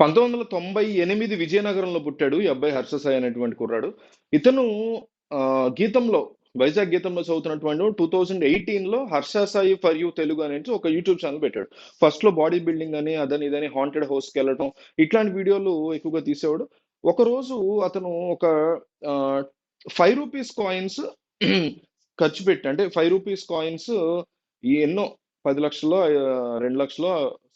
1998 విజయనగరంలో పుట్టాడు ఈ అబ్బాయి హర్ష సాయి అనేటువంటి కుర్రాడు. ఇతను గీతంలో వైజాగ్ గీతంలో చదువుతున్నటువంటి 2018లో హర్ష సాయి ఫర్ యూ తెలుగు అనేది ఒక యూట్యూబ్ ఛానల్ పెట్టాడు. ఫస్ట్ లో బాడీ బిల్డింగ్ అని అదని ఇదని హాంటెడ్ హౌస్ కి వెళ్ళటం ఇట్లాంటి వీడియోలు ఎక్కువగా తీసేవాడు. ఒక రోజు అతను ఒక ఫైవ్ రూపీస్ కాయిన్స్ ఖర్చు పెట్టి, అంటే ఫైవ్ రూపీస్ కాయిన్స్ ఎన్నో 10 లక్షలు 2 లక్షలు,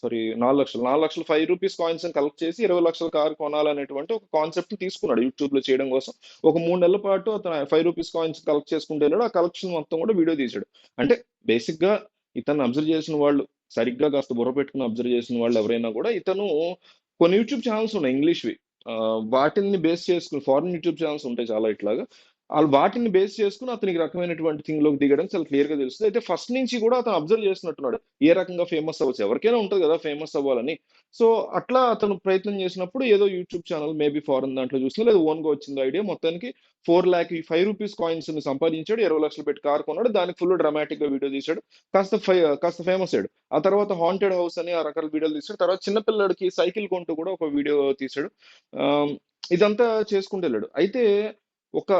సారీ 4 లక్షలు 4 లక్షలు ఫైవ్ రూపీస్ కాయిన్స్ కలెక్ట్ చేసి 20 లక్షల కారు కొనాలనేటువంటి ఒక కాన్సెప్ట్ తీసుకున్నాడు యూట్యూబ్ లో చేయడం కోసం. ఒక 3 నెలల పాటు అతను ఫైవ్ రూపీస్ కాయిన్స్ కలెక్ట్ చేసుకుంటూ వెళ్ళాడు. ఆ కలెక్షన్ మొత్తం కూడా వీడియో తీశాడు. అంటే బేసిక్ గా ఇతను అబ్జర్వ్ చేసిన వాళ్ళు, సరిగ్గా కాస్త బుర్ర పెట్టుకుని అబ్జర్వ్ చేసిన వాళ్ళు ఎవరైనా కూడా, ఇతను కొన్ని యూట్యూబ్ ఛానల్స్ ఉన్నాయి ఇంగ్లీష్వి, వాటిని బేస్ చేసుకుని ఫారిన్ యూట్యూబ్ ఛానల్స్ ఉంటాయి చాలా ఇట్లాగా, వాళ్ళు వాటిని బేస్ చేసుకుని అతనికి రకమైనటువంటి థింగ్ లోకి దిగడం చాలా క్లియర్ గా తెలుస్తుంది. అయితే ఫస్ట్ నుంచి కూడా అతను అబ్జర్వ్ చేస్తున్నట్టున్నాడు ఏ రకంగా ఫేమస్ అవ్వచ్చు, ఎవరికైనా ఉంటుంది కదా ఫేమస్ అవ్వాలని. సో అట్లా అతను ప్రయత్నం చేసినప్పుడు ఏదో యూట్యూబ్ ఛానల్ మేబీ ఫారెన్ దాంట్లో చూసినా లేదా ఓన్ గా వచ్చింది ఐడియా, మొత్తానికి 4 lakh ఫైవ్ రూపీస్ కాయిన్స్ ని సంపాదించాడు. 20 లక్షలు పెట్టి కార్ కొన్నాడు. దానికి ఫుల్ డ్రామాటిక్ గా వీడియో తీశాడు. కాస్త ఫేమస్ అయ్యాడు. ఆ తర్వాత హాంటెడ్ హౌస్ అని ఆ రకాల వీడియోలు తీశాడు. తర్వాత చిన్నపిల్లడికి సైకిల్ కొంటూ కూడా ఒక వీడియో తీశాడు. ఆ, ఇదంతా చేసుకుంటూ వెళ్ళాడు. అయితే ఒక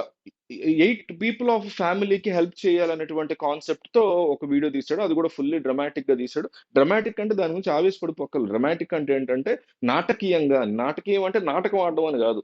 8 పీపుల్ ఆఫ్ ఫ్యామిలీకి హెల్ప్ చేయాలనేటువంటి కాన్సెప్ట్ తో ఒక వీడియో తీశాడు. అది కూడా ఫుల్లీ డ్రమాటిక్ గా తీశాడు. డ్రమాటిక్ అంటే దాని గురించి ఆవేశపడిపోకలు. డ్రమాటిక్ అంటే ఏంటంటే నాటకీయంగా, నాటకీయం అంటే నాటకం ఆడడం అని కాదు,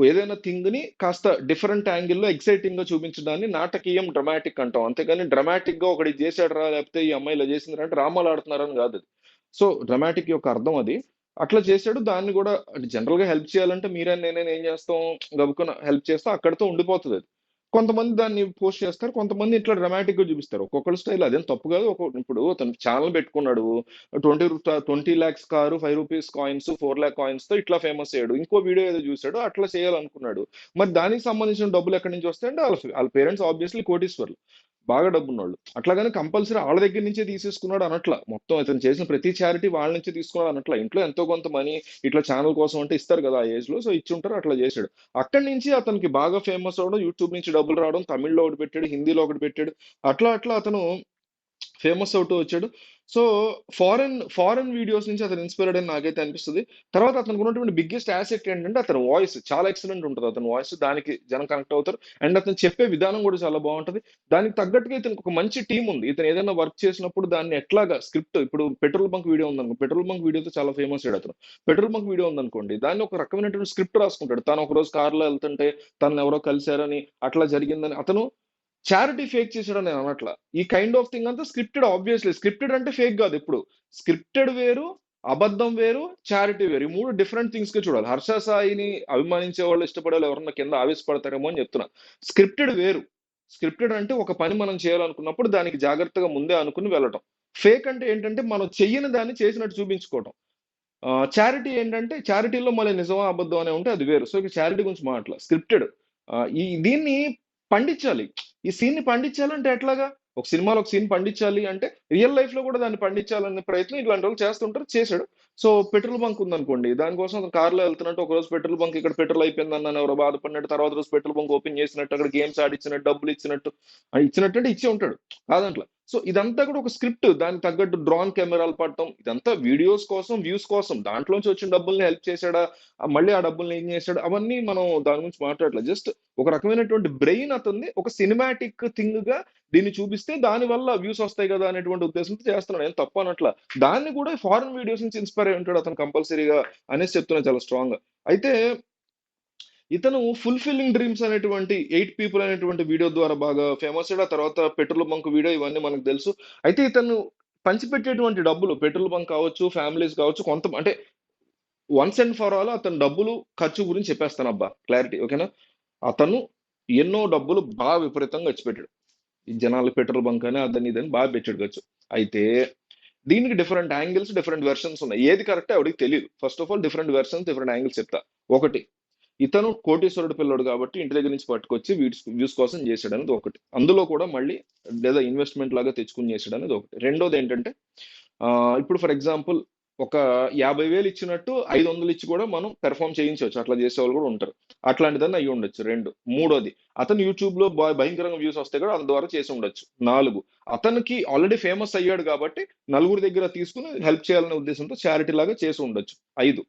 ఏదైనా థింగ్ ని కాస్త డిఫరెంట్ యాంగిల్లో ఎక్సైటింగ్ గా చూపించడాన్ని నాటకీయం డ్రమాటిక్ అంటాం. అంతేగాని డ్రమాటిక్ గా ఒకటి చేశాడు రా, లేకపోతే ఈ అమ్మాయి ఇలా చేసింది అంటే డ్రామాలు ఆడుతున్నారని కాదు అది. సో డ్రమాటిక్ యొక్క అర్థం అది. అట్లా చేశాడు. దాన్ని కూడా జనరల్ గా హెల్ప్ చేయాలంటే మీరే నేనే ఏం చేస్తాం, గబుకున్న హెల్ప్ చేస్తే అక్కడితో ఉండిపోతుంది అది. కొంతమంది దాన్ని పోస్ట్ చేస్తారు, కొంతమంది ఇట్లా డ్రమాటిక్ గా చూపిస్తారు. ఒక్కొక్కరి స్టైల్ అదేం తప్పు కాదు. ఇప్పుడు తను ఛానల్ పెట్టుకున్నాడు, 20 lakhs car, five rupees coins, 4 lakh coins తో ఇట్లా ఫేమస్ అయ్యాడు. ఇంకో వీడియో ఏదో చూసాడు, అట్లా చేయాలనుకున్నాడు. మరి దానికి సంబంధించిన డబ్బులు ఎక్కడి నుంచి వస్తాయంటే వాళ్ళ పేరెంట్స్ ఆబ్వియస్లీ కోటీశ్వర్లు, బాగా డబ్బున్నోళ్ళు. అట్లాగని కంపల్సరీ వాళ్ళ దగ్గర నుంచే తీసేసుకున్నాడు అనట్లా. మొత్తం ఇతను చేసిన ప్రతి చారిటీ వాళ్ళ నుంచే తీసుకున్నాడు అనట్లా. ఇంట్లో ఎంతో కొంత మనీ ఇట్లా ఛానల్ కోసం అంటే ఇస్తారు కదా ఆ ఏజ్ లో, సో ఇచ్చి ఉంటారు, అట్లా చేశాడు. అక్కడి నుంచి అతనికి బాగా ఫేమస్ అవడం, యూట్యూబ్ నుంచి డబ్బులు రావడం, తమిళ్లో ఒకటి పెట్టాడు, హిందీలో ఒకటి పెట్టాడు. అట్లా అట్లా అతను ఫేమస్ అవుతూ వచ్చాడు. సో ఫారెన్ వీడియోస్ నుంచి అతను ఇన్స్పైర్డ్ అని నాకైతే అనిపిస్తుంది. తర్వాత అతనికి ఉన్నటువంటి బిగ్గెస్ట్ యాసెట్ ఏంటంటే అతని వాయిస్ చాలా ఎక్సలెంట్ ఉంటుంది. అతని వాయిస్ దానికి జనం కనెక్ట్ అవుతారు. అండ్ అతను చెప్పే విధానం కూడా చాలా బాగుంటది. దానికి తగ్గట్టుగా ఇతనికి ఒక మంచి టీం ఉంది. ఇతను ఏదైనా వర్క్ చేసినప్పుడు దాన్ని ఎట్లాగా స్క్రిప్ట్, ఇప్పుడు పెట్రోల్ బంక్ వీడియో ఉందనుకో, పెట్రోల్ బంక్ వీడియోతో చాలా ఫేమస్ అయ్యాడు అతను. పెట్రోల్ బంక్ వీడియో ఉందనుకోండి, దాన్ని ఒక రకమైనటువంటి స్క్రిప్ట్ రాసుకుంటాడు. తను ఒక రోజు కార్లో వెళ్తుంటే తను ఎవరో కలిశారని, అట్లా జరిగిందని అతను చారిటీ ఫేక్ చేసాడని నేను అనట్లా. ఈ కైండ్ ఆఫ్ థింగ్ అంతా స్క్రిప్టెడ్. ఆబ్వియస్లీ స్క్రిప్టెడ్ అంటే ఫేక్ కాదు ఎప్పుడు. స్క్రిప్టెడ్ వేరు, అబద్ధం వేరు, చారిటీ వేరు. ఈ మూడు డిఫరెంట్ థింగ్స్ గా చూడాలి. హర్ష సాయిని అభిమానించే వాళ్ళు, ఇష్టపడే వాళ్ళు ఎవరన్నా కింద ఆవేశపడతారేమో అని చెప్తున్నా. స్క్రిప్టెడ్ వేరు. స్క్రిప్టెడ్ అంటే ఒక పని మనం చేయాలనుకున్నప్పుడు దానికి జాగ్రత్తగా ముందే అనుకుని వెళ్ళటం. ఫేక్ అంటే ఏంటంటే మనం చెయ్యని దాన్ని చేసినట్టు చూపించుకోవటం. చారిటీ ఏంటంటే చారిటీలో మళ్ళీ నిజమా అబద్ధం అనే ఉంటే అది వేరు. సో ఇక చారిటీ గురించి మాట్లా స్క్రిప్టెడ్. దీన్ని పండించాలి. ఈ సీన్ ని పండించాలంటే ఎట్లాగా, ఒక సినిమాలో ఒక సీన్ పండించాలి అంటే రియల్ లైఫ్ లో కూడా దాన్ని పండించాలనే ప్రయత్నం ఇట్లాంటి వాళ్ళు చేస్తుంటారు, చేశాడు. సో పెట్రోల్ బంక్ ఉందనుకోండి, దానికోసం అతను కార్లో వెళ్తున్నట్టు ఒక రోజు పెట్రోల్ బంక్ ఇక్కడ పెట్రోల్ అయిపోయింది అన్నాను ఎవరో బాధపడినట్టు, తర్వాత రోజు పెట్రోల్ బంక్ ఓపెన్ చేసినట్టు, అక్కడ గేమ్స్ ఆడిచ్చినట్టు, డబ్బులు ఇచ్చినట్టు, ఇచ్చినట్టు అంటే ఇచ్చే ఉంటాడు కాదంట్లా. సో ఇదంతా కూడా ఒక స్క్రిప్ట్. దానికి తగ్గట్టు డ్రోన్ కెమెరాలు పడటం, ఇదంతా వీడియోస్ కోసం, వ్యూస్ కోసం. దాంట్లోంచి వచ్చిన డబ్బుల్ని హెల్ప్ చేశాడా, మళ్ళీ ఆ డబ్బుల్ని ఏం చేశాడు, అవన్నీ మనం దాని గురించి మాట్లాడలేదు. జస్ట్ ఒక రకమైనటువంటి బ్రెయిన్ అతన్ని ఒక సినిమాటిక్ థింగ్ గా దీన్ని చూపిస్తే దాని వల్ల వ్యూస్ వస్తాయి కదా అనేటువంటి ఉద్దేశంతో చేస్తున్నాడు. ఏం తప్పు అనట్లా. దాన్ని కూడా ఫారెన్ వీడియోస్ నుంచి ఇన్స్పైర్ అయి ఉంటాడు అతను కంపల్సరీగా అనేసి చెప్తున్నా చాలా స్ట్రాంగ్ గా. అయితే ఇతను ఫుల్ఫిల్లింగ్ డ్రీమ్స్ అనేటువంటి 8 పీపుల్ అనేటువంటి వీడియో ద్వారా బాగా ఫేమస్ అయ్యాడు. ఆ తర్వాత పెట్రోల్ బంక్ వీడియో, ఇవన్నీ మనకు తెలుసు. అయితే ఇతను పంచిపెట్టేటువంటి డబ్బులు, పెట్రోల్ బంక్ కావచ్చు, ఫ్యామిలీస్ కావచ్చు, కొంత అంటే వన్స్ అండ్ ఫర్ ఆల్ అతను డబ్బులు ఖర్చు గురించి చెప్పేస్తాను అబ్బా, క్లారిటీ ఓకేనా. అతను ఎన్నో డబ్బులు బాగా విపరీతంగా ఖర్చు పెట్టాడు. ఈ జనాలు పెట్రోల్ బంక్ అని అదని ఇదని బాగా పెట్టాడు ఖర్చు. అయితే దీనికి డిఫరెంట్ యాంగిల్స్, డిఫరెంట్ వెర్షన్స్ ఉన్నాయి. ఏది కరెక్ట్ ఎవరికి తెలియదు. First of all different versions, different angles చెప్తా. ఒకటి, ఇతను కోటీశ్వరుడు పిల్లడు కాబట్టి ఇంటి దగ్గర నుంచి పట్టుకొచ్చి వ్యూస్ కోసం చేశాడు అనేది ఒకటి. అందులో కూడా మళ్ళీ లేదా ఇన్వెస్ట్మెంట్ లాగా తెచ్చుకుని చేశాడు అనేది ఒకటి. రెండోది ఏంటంటే ఇప్పుడు ఫర్ ఎగ్జాంపుల్ ఒక 50,000 ఇచ్చినట్టు 500 ఇచ్చి కూడా మనం పెర్ఫామ్ చేయించవచ్చు. అట్లా చేసే వాళ్ళు కూడా ఉంటారు. అట్లాంటిదన్నా అయ్యి ఉండొచ్చు. రెండు. మూడోది, అతను యూట్యూబ్ లో భయంకరంగా వ్యూస్ వస్తాయి కూడా, అందుద్వారా చేసి ఉండొచ్చు. నాలుగు, అతనికి ఆల్రెడీ ఫేమస్ అయ్యాడు కాబట్టి నలుగురి దగ్గర తీసుకుని హెల్ప్ చేయాలనే ఉద్దేశంతో చారిటీ లాగా చేసి ఉండొచ్చు. ఐదు,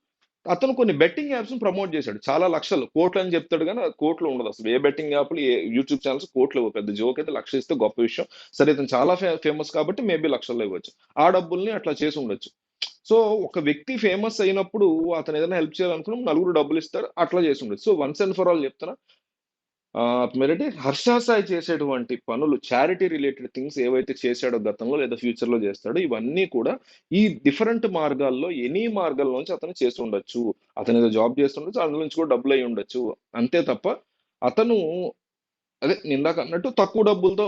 అతను కొన్ని బెట్టింగ్ యాప్స్ ప్రమోట్ చేశాడు. చాలా లక్షలు, కోట్లు అని చెప్తాడు గానీ, అది కోట్లు ఉండదు అసలు. ఏ బెట్టింగ్ యాప్‌లు, ఏ యూట్యూబ్ ఛానెల్స్ కోట్లు ఇవ్వవు. పెద్ద జోక్ అయితే 1,00,000 ఇస్తే గొప్ప విషయం. సరే ఇతను చాలా ఫేమస్ కాబట్టి మేబీ లక్షల్లో ఇవ్వచ్చు. ఆ డబ్బుల్ని అట్లా చేసి ఉండొచ్చు. సో, ఒక వ్యక్తి ఫేమస్ అయినప్పుడు అతను ఏదైనా హెల్ప్ చేయాలనుకున్నప్పుడు నలుగురు డబ్బులిస్తారు. అట్లా చేసి ఉండొచ్చు. So, once and for all చెప్తున్నా, మీరంటే హర్ష సాయి చేసేటువంటి పనులు, చారిటీ రిలేటెడ్ థింగ్స్ ఏవైతే చేశాడో గతంలో లేదా ఫ్యూచర్‌లో చేస్తాడో, ఇవన్నీ కూడా ఈ డిఫరెంట్ మార్గాల్లో, ఎనీ మార్గాల్లోంచి అతను చేసి ఉండొచ్చు. అతను ఏదో జాబ్ చేస్తుండొచ్చు. అందులో నుంచి కూడా డబ్బులయ్యి ఉండొచ్చు. అంతే తప్ప అతను, అదే నేనిందాక అన్నట్టు తక్కువ డబ్బులతో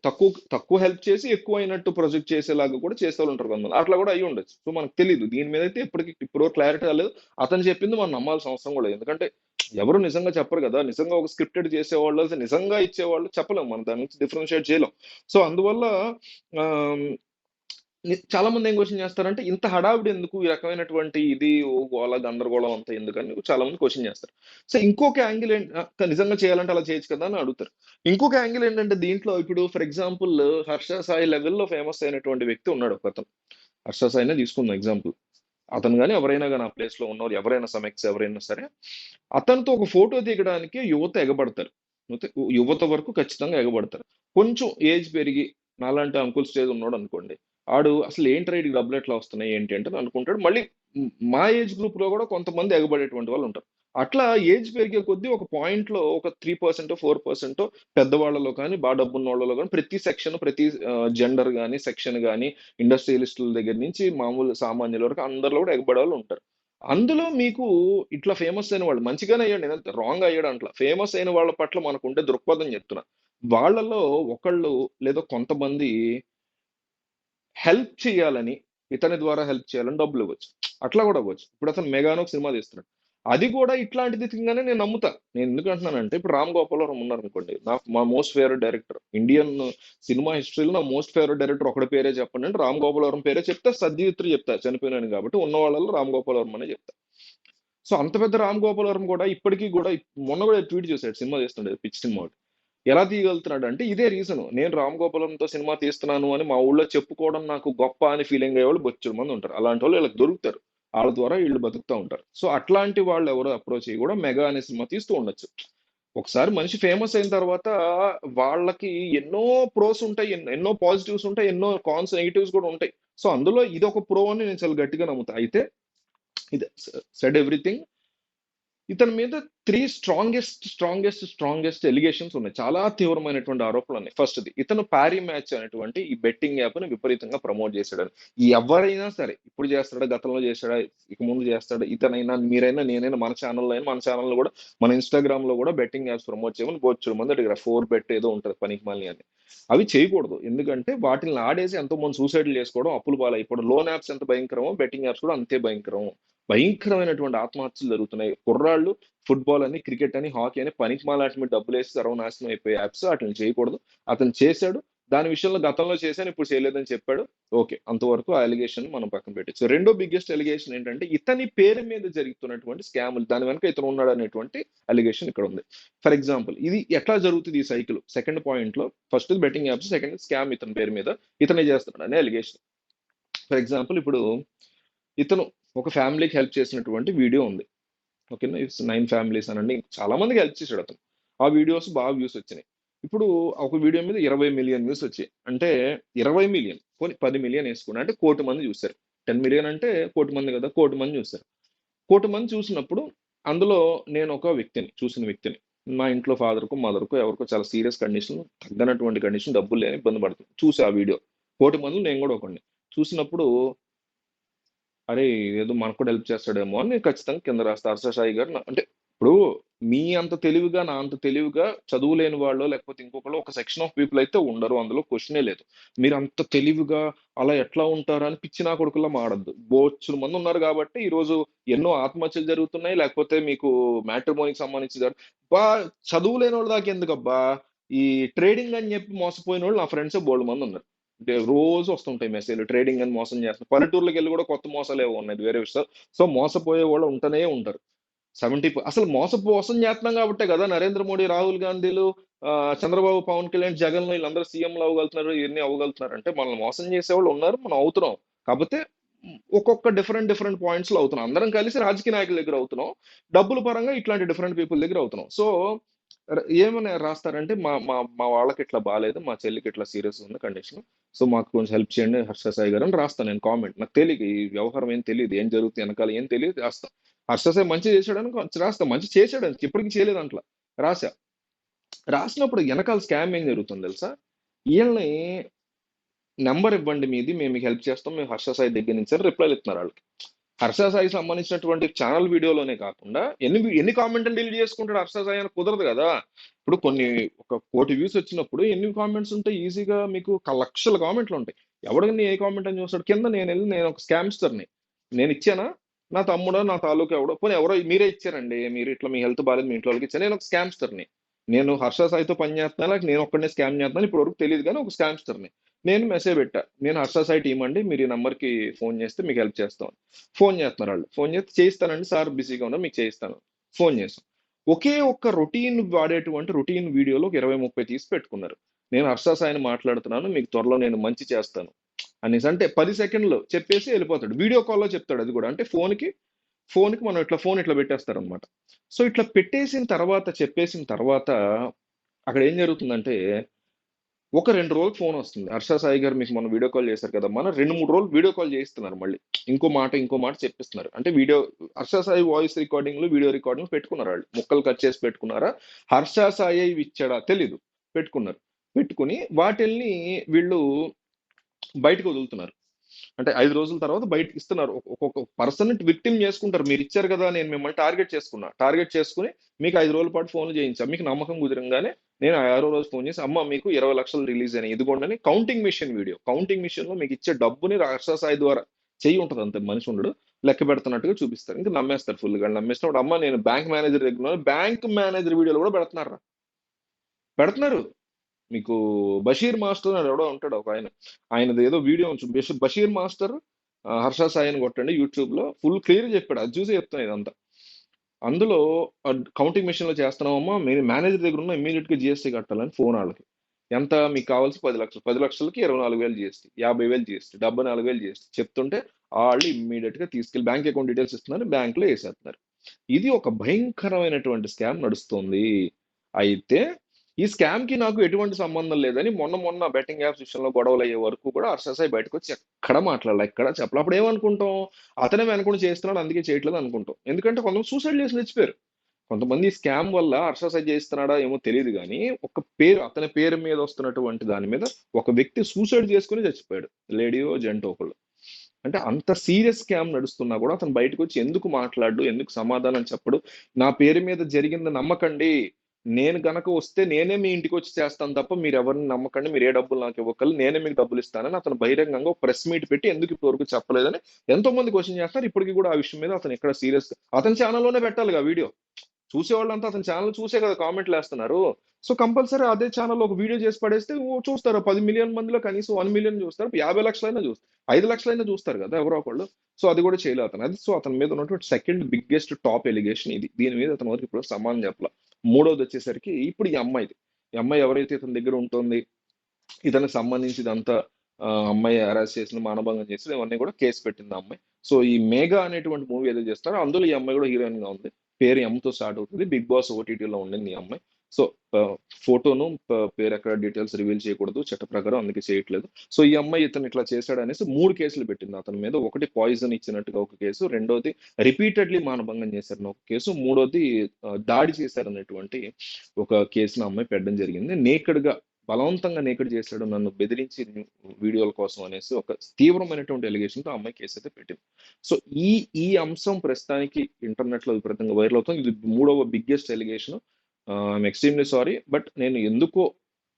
తక్కువ తక్కువ హెల్ప్ చేసి ఎక్కువైనట్టు ప్రొజెక్ట్ చేసేలాగా కూడా చేసేవాళ్ళుంటారు కొంతమంది. అట్లా కూడా అయ్యి ఉండొచ్చు. సో, మనకు తెలీదు. దీని మీదైతే ఇప్పటి వరకు క్లారిటీ రాలేదు. అతను చెప్పింది మనం నమ్మాల్సిన అవసరం కూడా లేదు. ఎందుకంటే ఎవరు నిజంగా చెప్పరు కదా! నిజంగా ఒక స్క్రిప్టెడ్ చేసేవాళ్ళు, అసలు నిజంగా ఇచ్చేవాళ్ళు చెప్పలేం. మనం దాని నుంచి డిఫరెన్షియేట్ చేయలేం. సో, అందువల్ల ఆహ్, చాలా మంది ఏం క్వెషన్ చేస్తారంటే, ఇంత హడావిడి ఎందుకు? ఈ రకమైనటువంటి ఇది గోల, గందరగోళం అంతా ఎందుకని చాలా మంది క్వెషన్ చేస్తారు. సో, ఇంకొక యాంగిల్ నిజంగా చేయాలంటే అలా చేయొచ్చు కదా! అని అడుగుతారు. ఇంకొక యాంగిల్ ఏంటంటే దీంట్లో ఇప్పుడు ఫర్ ఎగ్జాంపుల్ 'హర్ష సాయి' లెవెల్‌లో ఫేమస్ అయినటువంటి వ్యక్తి ఉన్నాడు ఒకతను. 'హర్ష సాయినే' తీసుకుందాం ఎగ్జాంపుల్. అతను గాని ఎవరైనా గాని ఆ ప్లేస్‌లో ఉన్నవారు ఎవరైనా ఎవరైనా సరే, అతనితో ఒక ఫోటో దిగడానికి యువత ఎగబడతారు. యువత యువత వరకు ఖచ్చితంగా ఎగబడతారు. కొంచెం ఏజ్ పెరిగి నాలాంటి అంకుల్ స్టేజ్ ఉన్నాడనుకోండి. ఆడు అసలు ఏంట్రా ఈడికి డబ్బులెట్లా వస్తున్నాయి ఏంటి అంటే అనుకుంటాడు. మళ్ళీ మా ఏజ్ గ్రూప్‌లో గూడా కొంతమంది ఎగబడేటువంటి వాళ్ళుంటారు. అట్లా ఏజ్ పెరిగే కొద్దీ ఒక పాయింట్‌లో ఒక 3%, 4% పెద్దవాళ్ళలో కానీ, డబ్బున్నోళ్ళలో గాని ప్రతి సెక్షన్, ప్రతి జెండర్ గాని, సెక్షన్ గాని, ఇండస్ట్రియలిస్టుల దగ్గర నుంచి మామూలు సామాన్యుల వరకు అందరిలో కూడా ఎగబడేవాళ్ళుంటారు. అందులో మీకు ఇట్లా ఫేమస్ అయిన వాళ్ళు మంచిగానే అయ్యాడు. నేనంత రాంగ్ అయ్యాడంట్లా. ఫేమస్ అయిన వాళ్ళ పట్ల మనకుండే దృక్పథం చెప్తున్నా. వాళ్ళలో ఒకళ్ళు లేదా కొంతమంది హెల్ప్ చేయాలని, ఇతని ద్వారా హెల్ప్ చేయాలని డబ్బులివ్వచ్చు. అట్లా గూడా అవ్వచ్చు. ఇప్పుడతను 'మెగా' అని ఒక సినిమా తీస్తున్నాడు. అది గూడా ఇట్లాంటిది థింగ్ అనే నేను నమ్ముతా. నేను ఎందుకంటున్నానంటే, ఇప్పుడు 'రామ్ గోపాల్ వర్మ' ఉన్నారనుకోండి. మా most favourite director. Indian cinema హిస్టరీలో నా మోస్ట్ ఫేవరెట్ డైరెక్టర్ ఒకడి పేరే చెప్పండి అంటే 'రామ్ గోపాల్ వర్మ' పేరే చెప్తా. సద్విత్రి చెప్తా. చనిపోయినాయన కాబట్టి. ఉన్న వాళ్ళలో 'రామ్ గోపాల్ వర్మ' అనే చెప్తా. సో, అంత పెద్ద 'రామ్ గోపాల్ వర్మ' గూడా ఇప్పటికి గూడా మొన్న గూడా ట్వీట్ చేసాడు సినిమా తీస్తుండేది. పిచ్చి సినిమా ఒకటి. ఎలా తీయగలుగుతున్నాడంటే ఇదే రీజను. నేను 'రామ్ గోపాలంతో' సినిమా తీస్తున్నాను అని మా ఊళ్ళో చెప్పుకోవడం నాకు గొప్ప అని ఫీలింగ్ అయ్యేవాళ్ళు బొచ్చెడు మందుంటారు. అలాంటోళ్ళు ఈళ్ళకి దొరుకుతారు. ఆళ్ళ ద్వారా ఈళ్ళు బతుకుతా ఉంటారు. సో, అట్లాంటి వాళ్ళెవరో అప్రోచ్ అయ్యి గూడా 'మెగా' అనే సినిమా తీస్తూ ఉండొచ్చు. ఒకసారి మనిషి ఫేమస్ అయిన తర్వాత వాళ్ళకి ఎన్నో ప్రోస్ ఉంటాయి. ఎన్నో పాజిటివ్స్ ఉంటాయి. ఎన్నో నెగెటివ్స్ కూడా ఉంటాయి. సో, అందులో ఇదొక ప్రో అని నేను చాలా గట్టిగా నమ్ముతా. అయితే ఇది సెడ్ ఎవ్రీథింగ్. ఇతని మీద 3 స్ట్రాంగెస్ట్ ఎలిగేషన్స్ ఉన్నాయి. చాలా తీవ్రమైనటువంటి ఆరోపణలున్నాయి. ఫస్ట్‌ది ఇతను పారీ మ్యాచ్ అనేటువంటి ఈ బెట్టింగ్ యాప్‌ని విపరీతంగా ప్రమోట్ చేశాడని. ఎవరైనా సరే ఇప్పుడు చేస్తాడా, గతంలో చేశాడా, ఇక ముందు చేస్తాడా, ఇతనైనా, మీరైనా, నేనైనా మన ఛానెల్‌లో కూడా మన ఇన్‌స్టాగ్రామ్‌లో కూడా బెట్టింగ్ యాప్స్ ప్రమోట్ చేయమని బొచ్చెడు మంది అడిగారు. 4 బెట్ ఏదో ఉంటది పనికిమాలినయి అని. అవి చేయకూడదు. ఎందుకంటే వాటిల్ని ఆడేసి ఎంతోమంది సూసైడ్‌లు చేసుకోవడం, అప్పుల పాలైపోవడం. లోన్ యాప్స్ ఎంత భయంకరమో బెట్టింగ్ యాప్స్ కూడా అంతే భయంకరం. భయంకరమైనటువంటి ఆత్మహత్యలు జరుగుతున్నాయి. కుర్రాళ్ళు ఫుట్‌బాల్ అని, క్రికెట్ అని, హాకీ అని పనికిమాలిన మీద డబ్బులేసి సర్వనాశనం అయిపోయే యాప్స్ ఆటిలిని చేయకూడదు. అతను చేశాడు. దాని విషయంలో గతంలో చేశాను, ఇప్పుడు చేయలేదని చెప్పాడు. ఓకే. అంతవరకు ఆ అలిగేషన్ మనం పక్కన పెట్టొచ్చు. రెండో బిగ్గెస్ట్ అలిగేషన్ ఏంటంటే, ఇతని పేరు మీద జరుగుతున్నటువంటి స్కాములు. దాని వెనక ఇతను ఉన్నాడనేటువంటి అలిగేషన్ ఇక్కడ ఉంది. ఫర్ ఎగ్జాంపుల్ ఇది ఎట్లా జరుగుతది ఈ సైకిల్? సెకండ్ పాయింట్‌లో ఫస్ట్‌ది బెట్టింగ్ యాప్స్, సెకండ్ స్కామ్ ఇతని పేరు మీద. ఇతనే చేస్తున్నాడని అలిగేషన్. ఫర్ ఎగ్జాంపుల్ ఇప్పుడు ఇతను ఒక ఫ్యామిలీకి హెల్ప్ చేసినటువంటి వీడియో ఉంది. ఓకేనా. ఇట్స్ 9 ఫ్యామిలీస్ అనండి. చాలా మందికి హెల్ప్ చేసాడు అతను. ఆ వీడియోస్ బాగా వ్యూస్ వచ్చినాయి. ఇప్పుడు ఒక వీడియో మీద 20,000,000 వ్యూస్ వచ్చాయి. అంటే 20,000,000 పోనీ 10,000,000 ఏసుకోండి. అంటే 1,00,00,000 మంది చూసారు. 10,000,000 అంటే 1,00,00,000 మంది కదా! 1,00,00,000 మంది చూసారు. 1,00,00,000 మంది చూసినప్పుడు అందులో నేను ఒక వ్యక్తిని, చూసిన వ్యక్తిని. మా ఇంట్లో ఫాదర్‌కో, మదర్‌కో ఎవరికో చాలా సీరియస్ కండిషన్, తగ్గనటువంటి కండిషన్, డబ్బులు లేని ఇబ్బంది పడుతుంది. చూసా ఆ వీడియో. 1,00,00,000 మందిలో నేను కూడా ఒకడిని. చూసినప్పుడు అరే! ఇదేదో మనకు కూడా హెల్ప్ చేస్తాడేమో అని నేను ఖచ్చితంగా కింద రాస్తా. 'హర్ష సాయి' గారు అంటే ఇప్పుడు మీ అంత తెలివిగా, నా అంత తెలివిగా చదువు లేని వాళ్ళో, లేకపోతే ఇంకొకళ్ళో ఒక సెక్షన్ ఆఫ్ పీపుల్ అయితే ఉండరు. అందులో క్వెషనే లేదు. మీరంత తెలివిగా అలా ఎట్లా ఉంటారు అని పిచ్చి నా కొడుకుల్లా మాటొద్దు. బోలెడు మంది ఉన్నారు కాబట్టి ఈరోజు ఎన్నో ఆత్మహత్యలు జరుగుతున్నాయి. లేకపోతే మీకు మ్యాట్రిమోనీకి సంబంధించి అబ్బా! చదువు లేనోళ్ళ దాకా ఎందుకబ్బా! ఈ ట్రేడింగ్ అని చెప్పి మోసపోయినోళ్ళు నా ఫ్రెండ్సే బోలెడు మందున్నారు. రోజు వస్తుంటాయి మెసేజ్‌లు. ట్రేడింగ్ అని మోసం చేస్తున్నారు. పల్లెటూర్లకెళ్ళి కూడా కొత్త మోసాలేవో ఉన్నాయి. అది వేరే విషయం. సో, మోసపోయే వాళ్ళు ఉంటనే ఉంటారు. 70 అసలు మోసం చేస్తున్నాం కాబట్టే కదా! నరేంద్ర మోడీ, రాహుల్ గాంధీలు, చంద్రబాబు, పవన్ కళ్యాణ్, జగన్ వీళ్ళందరూ సీఎంలు అవ్వగలుగుతున్నారు. ఇయన్నీ అవ్వగలుగుతున్నారు. అంటే మనల్ని మోసం చేసేవాళ్ళు ఉన్నారు. మనం అవుతున్నాం. కాపోతే ఒక్కొక్క డిఫరెంట్ పాయింట్స్ లో అవుతున్నాం. అందరం కలిసి రాజకీయ నాయకుల దగ్గర అవుతున్నాం. డబ్బుల పరంగా ఇట్లాంటి డిఫరెంట్ పీపుల్ దగ్గర అవుతున్నాం. సో ఏమని రాస్తారంటే మా మా మా వాళ్ళకి ఇట్లా బాగాలేదు, మా చెల్లికి ఇట్లా సీరియస్ ఉంది కండిషన్, సో మాకు కొంచెం హెల్ప్ చేయండి హర్ష సాయి గారు అని రాస్తాను నేను కామెంట్. నాకు తెలియదు ఈ వ్యవహారం, ఏం తెలియదు ఏం జరుగుతుంది వెనకాల, ఏం తెలియదు రాస్తా. హర్ష సాయి మంచి చేశాడని రాస్తా, మంచి చేశాడని ఇప్పటికీ చేయలేదు అంట్లా, రాసా. రాసినప్పుడు వెనకాల స్కామ్ ఏం జరుగుతుంది తెలుసా? వీళ్ళని నెంబర్ ఇవ్వండి మీది, మేము మీకు హెల్ప్ చేస్తాం, మేము హర్ష సాయి దగ్గర నుంచి అని రిప్లైలు ఇస్తున్నారు వాళ్ళకి. హర్ష సాయి సంబంధించినటువంటి ఛానల్ వీడియోలోనే కాకుండా ఎన్ని కామెంట్లు డిలీట్ చేసుకుంటాడు హర్ష సాయి అని కుదరదు కదా. ఇప్పుడు కొన్ని 1,000,000 వ్యూస్ వచ్చినప్పుడు ఎన్ని కామెంట్స్ ఉంటాయి? ఈజీగా మీకు లక్షల కామెంట్లు ఉంటాయి. ఎవడిని ఏ కామెంట్ అని చూస్తాడు? కింద నేను ఒక స్కామ్స్టర్ని, నేను ఇచ్చానా? నా తమ్ముడో నా తాలూకా ఎవడో, పోనీ ఎవరో మీరే ఇచ్చారండి, మీరు ఇట్లా మీ హెల్త్ బాగాలేదు మీ ఇంట్లో వాళ్ళకి ఇచ్చాను, నేను ఒక స్కామ్స్టర్ని. నేను హర్ష సాయితో పని చేస్తున్నా, లేక నేను ఒక్కడనే స్కామ్ చేస్తున్నాను ఇప్పుడు వరకు తెలియదు, కానీ ఒక స్కామ్స్టర్ని. నేను మెసేజ్ పెట్టా, నేను హర్ష సాయి టీం అండి, మీరు ఈ నెంబర్కి ఫోన్ చేస్తే మీకు హెల్ప్ చేస్తాం. ఫోన్ చేస్తున్నారు వాళ్ళు, ఫోన్ చేస్తే చేయిస్తానండి సార్ బిజీగా ఉన్నా మీకు చేయిస్తాను. ఫోన్ చేస్తాం. ఒకే ఒక్క రొటీన్ వాడేటువంటి రొటీన్ వీడియోలో ఒక 20-30 తీసి పెట్టుకున్నారు. నేను హర్ష సాయిని మాట్లాడుతున్నాను, మీకు త్వరలో నేను మంచి చేస్తాను అనేసి, అంటే 10 సెకండ్లు చెప్పేసి వెళ్ళిపోతాడు. వీడియో కాల్లో చెప్తాడు, అది కూడా అంటే ఫోన్కి మనం ఇట్లా ఫోన్ ఇట్లా పెట్టేస్తారనమాట. సో ఇట్లా పెట్టేసిన తర్వాత చెప్పేసిన తర్వాత అక్కడ ఏం జరుగుతుందంటే ఒక 2 రోజులకు ఫోన్ వస్తుంది, హర్ష సాయి గారు మీకు మొన్న వీడియో కాల్ చేశారు కదా, మన 2-3 రోజులు వీడియో కాల్ చేయిస్తున్నారు మళ్ళీ, ఇంకో మాట చెప్పిస్తున్నారు. అంటే వీడియో హర్ష సాయి వాయిస్ రికార్డింగ్లు వీడియో రికార్డింగ్ పెట్టుకున్నారు, వాళ్ళు ముక్కలు కట్ చేసి పెట్టుకున్నారా, హర్ష సాయి ఇవి ఇచ్చాడా తెలీదు, పెట్టుకున్నారు. పెట్టుకుని వాటిల్ని వీళ్ళు బయటకు వదులుతున్నారు. అంటే 5 రోజుల తర్వాత బయటకి ఇస్తున్నారు. ఒక్కొక్క పర్సన్ విక్టిమ్ చేసుకుంటారు. మీరు ఇచ్చారు కదా, నేను మిమ్మల్ని టార్గెట్ చేసుకుని మీకు 5 రోజుల పాటు ఫోన్లు చేయించా, మీకు నమ్మకం కుదిరంగానే నేను 6వ రోజు ఫోన్ చేసి, అమ్మ మీకు 20 లక్షలు రిలీజ్ అయినాయి ఇదిగోండి, counting machine video, counting machine లో మీకు ఇచ్చే డబ్బుని హర్ష సాయి ద్వారా చెయ్యి ఉంటుంది అంతే, మనిషి ఉండడు, లెక్క పెడుతున్నట్టుగా చూపిస్తారు. ఇంకా నమ్మేస్తారు ఫుల్ గా. నమ్మేసినప్పుడు అమ్మ నేను బ్యాంక్ మేనేజర్ దగ్గర, బ్యాంక్ మేనేజర్ వీడియోలు కూడా పెడుతున్నారు. మీకు బషీర్ మాస్టర్ అని ఎవడో ఉంటాడు ఒక ఆయన, ఆయనది ఏదో వీడియో ఉంచు, బషీర్ మాస్టర్ హర్ష సాయి అని కొట్టండి యూట్యూబ్ లో, ఫుల్ క్లియర్ చెప్పాడు, అది చూసి చెప్తాను ఇదంతా. అందులో కౌంటింగ్ మిషన్ లో చేస్తున్నామమ్మా, మీరు మేనేజర్ దగ్గర ఉన్న ఇమీడియట్ గా జిఎస్టీ కట్టాలని ఫోన్ వాళ్ళకి. ఎంత మీకు కావాల్సి 10 లక్షలు, 10 లక్షలకి 24,000 జిఎస్టీ, 50,000 జిఎస్టీ, 74,000 జిఎస్టీ చెప్తుంటే వాళ్ళు ఇమ్మీడియట్ గా తీసుకెళ్లి బ్యాంక్ అకౌంట్ డీటెయిల్స్ ఇస్తున్నారు, బ్యాంక్ లో వేసేస్తున్నారు. ఇది ఒక భయంకరమైనటువంటి స్కామ్ నడుస్తుంది. అయితే ఈ స్కామ్ కి నాకు ఎటువంటి సంబంధం లేదని మొన్న బెట్టింగ్ యాప్స్ విషయంలో గొడవలు అయ్యే వరకు కూడా హర్ష సాయి బయటకు వచ్చి ఎక్కడ మాట్లాడాలి, ఎక్కడ చెప్పాలి. అప్పుడు ఏమనుకుంటాం, అతనే వెనకుండా చేస్తున్నాడు అందుకే చేయట్లేదు అనుకుంటాం. ఎందుకంటే కొంతమంది సూసైడ్ చేసి చచ్చిపోయారు. కొంతమంది స్కామ్ వల్ల హర్ష సాయి చేస్తున్నాడా ఏమో తెలియదు, కానీ అతని పేరు మీద వస్తున్నటువంటి దాని మీద ఒక వ్యక్తి సూసైడ్ చేసుకుని చచ్చిపోయాడు, లేడీయో జెంటో ఒకళ్ళు. అంటే అంత సీరియస్ స్కామ్ నడుస్తున్నా కూడా అతను బయటకు వచ్చి ఎందుకు మాట్లాడు, ఎందుకు సమాధానం చెప్పడు, నా పేరు మీద జరిగింది నమ్మకండి, నేను గనక వస్తే నేనే మీ ఇంటికి వచ్చి చేస్తాను తప్ప మీరు ఎవరిని నమ్మకండి, మీరు ఏ డబ్బులు నాకు ఇవ్వకలు, నేనే మీకు డబ్బులు ఇస్తానని అతను బహిరంగంగా ప్రెస్ మీట్ పెట్టి ఎందుకు ఇప్పటివరకు చెప్పలేదని ఎంతో మంది క్వశ్చన్ చేస్తారు. ఇప్పటికీ కూడా ఆ విషయం మీద అతను ఎక్కడ సీరియస్, అతని ఛానల్లోనే పెట్టాలి వీడియో, చూసేవాళ్ళంతా అతని ఛానల్ చూసే కదా కామెంట్లు వేస్తున్నారు. సో కంపల్సరీ అదే ఛానల్ ఒక వీడియో చేసి పడేస్తే చూస్తారు, 10 మిలియన్ మందిలో కనీసం 1 మిలియన్ చూస్తారు, 50 లక్షలైనా చూస్తారు, 5 లక్షలైనా చూస్తారు కదా ఎవరో ఒకళ్ళు. సో అది కూడా చేయలేదు అతను. అది సో అతని మీద ఉన్నటువంటి సెకండ్ బిగ్గెస్ట్ టాప్ ఎలిగేషన్ ఇది. దీని మీద అతని వరకు ఇప్పుడు సమానం చెప్పాల. మూడోది వచ్చేసరికి ఇప్పుడు ఈ అమ్మాయి ఎవరైతే ఇతని దగ్గర ఉంటుంది, ఇతనికి సంబంధించి ఇదంతా అమ్మాయి అరెస్ట్ చేసిన, మానభంగం చేసిన, ఇవన్నీ కూడా కేసు పెట్టింది ఆ అమ్మాయి. సో ఈ మేఘా అనేటువంటి మూవీ ఏదో చేస్తారో అందులో ఈ అమ్మాయి కూడా హీరోయిన్ గా ఉంది. పేరు ఎంతో స్టార్ట్ అవుతుంది. బిగ్ బాస్ ఓటీటీలో ఉండింది ఈ అమ్మాయి. సో ఫోటోను పేరు ఎక్కడ డీటెయిల్స్ రివీల్ చేయకూడదు చట్ట ప్రకారం, అందుకే చేయట్లేదు. సో ఈ అమ్మాయి ఇతను ఇట్లా చేశాడు అనేసి 3 కేసులు పెట్టింది అతని మీద. ఒకటి పాయిజన్ ఇచ్చినట్టుగా ఒక కేసు, రెండోది రిపీటెడ్లీ మానభంగం చేశారని ఒక కేసు, మూడోది దాడి చేశారనేటువంటి ఒక కేసును అమ్మాయి పెట్టడం జరిగింది. నేకడ్గా బలవంతంగా నేకడ్ చేశాడు, నన్ను బెదిరించి వీడియోల కోసం అనేసి ఒక తీవ్రమైనటువంటి ఎలిగేషన్ తో ఆ అమ్మాయి కేసు అయితే పెట్టింది. సో ఈ అంశం ప్రస్తుతానికి ఇంటర్నెట్ లో విపరీతంగా వైరల్ అవుతుంది. ఇది 3వ biggest allegation. I'm extremely sorry, but నేను ఎందుకో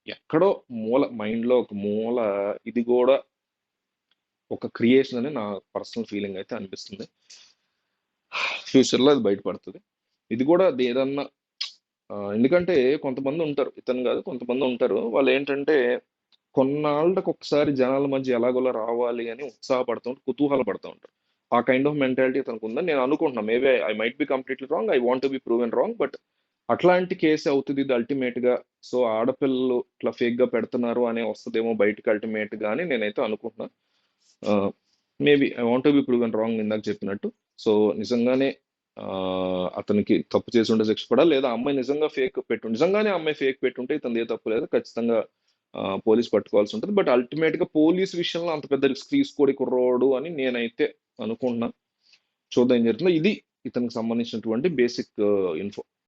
ఎక్కడో మైండ్ లో ఒక మూల ఇది కూడా ఒక క్రియేషన్ అని నా పర్సనల్ ఫీలింగ్ అయితే అనిపిస్తుంది. ఫ్యూచర్ లో అది బయటపడుతుంది. ఇది కూడా ఏదన్నా ఎందుకంటే కొంతమంది ఉంటారు, ఇతను కాదు కొంతమంది ఉంటారు, వాళ్ళు ఏంటంటే కొన్నాళ్ళకి ఒకసారి జనాల మధ్య ఎలాగోలా రావాలి అని ఉత్సాహపడుతూ ఉంటారు, కుతూహల పడుతూ ఉంటారు. ఆ కైండ్ ఆఫ్ మెంటాలిటీ అతనికి ఉందని నేను అనుకుంటున్నాను. Maybe I might be completely wrong, I want be proven wrong, but అట్లాంటి కేసు అవుతుంది ఇది అల్టిమేట్ గా. సో ఆడపిల్లలు ఇట్లా ఫేక్ గా పెడుతున్నారు అనే వస్తుందేమో బయటకు అల్టిమేట్ గా అని నేనైతే అనుకుంటున్నా. Maybe I want be proven wrong ఇందాక చెప్పినట్టు. సో నిజంగానే అతనికి తప్పు చేసి ఉంటే శిక్ష పడాలి, లేదా ఆ అమ్మాయి నిజంగా ఫేక్ పెట్టుంటే, నిజంగానే ఆ అమ్మాయి ఫేక్ పెట్టుంటే ఇతను ఏ తప్పు లేదు, ఖచ్చితంగా పోలీస్ పట్టుకోవాల్సి ఉంటుంది. బట్ అల్టిమేట్ గా పోలీస్ విషయంలో అంత పెద్ద రిస్క్ తీసుకోడి కుర్రోడు అని నేనైతే అనుకుంటున్నా. చూద్దాం ఏం జరుగుతుందో. ఇది ఇతనికి సంబంధించినటువంటి బేసిక్ ఇన్ఫో.